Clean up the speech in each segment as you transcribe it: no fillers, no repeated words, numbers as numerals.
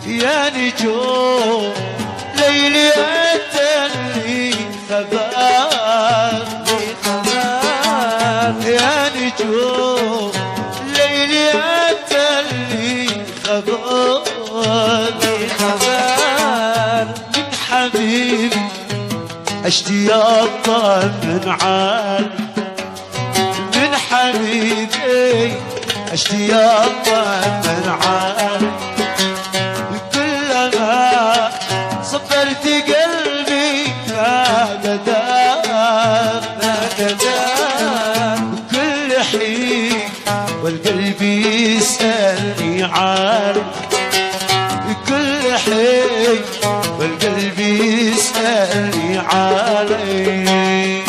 يا نجوم ليلي انت اللي خبر يا نجوم ليلي انت اللي خبر من حبيبي اشتياق من عالي من حبيبي اشتياق من عالي كلما صبرت قلبي نادى كل حين والقلب يسألني عالي كل حين والقلب يسألني عالي.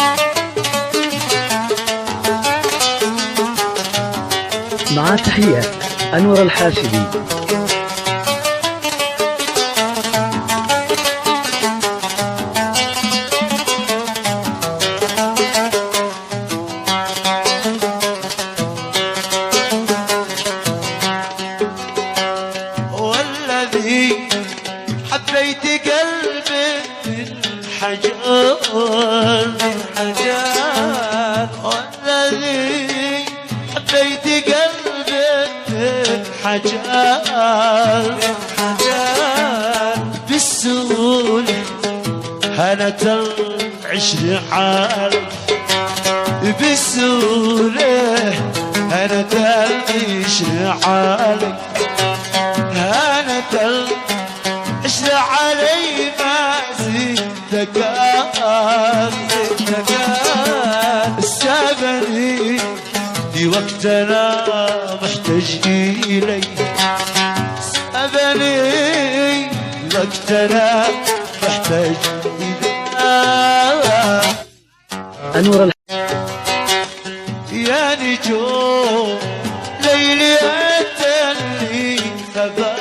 مع تحيات أنور الحاشدي. والذي حبيت قلبي بالحجر والذي حبيت قلبي بالحجر بالسهولة هنت العشر عالي بالسهولة هنت العشر عالي هانت العشر علي ما زدت السابني في وقتنا محتاج إلي سابني في وقتنا محتاج إلي أنور يا نجوم ليلي أنت اللي خبر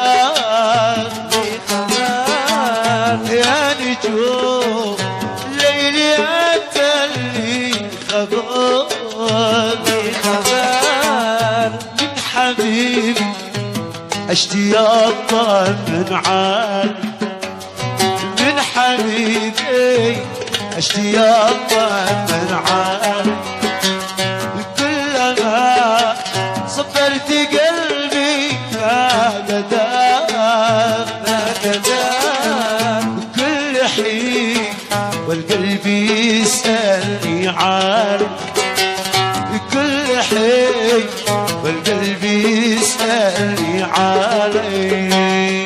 يا نجوم ليلي أنت اللي خبر من حبيبي اشتياق من عالي من حبيبي اشتياق من عالي كلما صبرت قلبي نادى كل حين والقلب يسألني عالي كل حين والقلب يسألني عالي.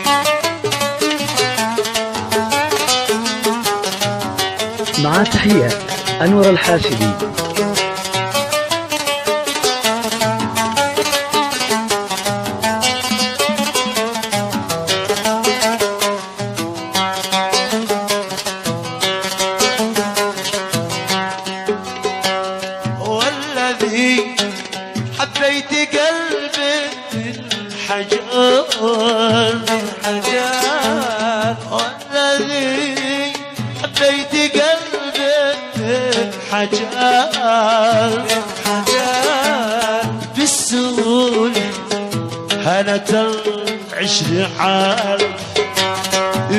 مع تحيات أنور الحاشدي. والذي حبيت قلبي بالحجر والذي حبيت قلبي بالحجر بالسهولة هنت العشر عالي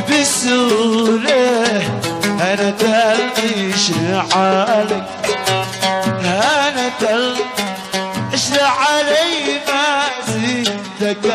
بالسهولة هنت العشر عالي هانت العشر علي ما زدت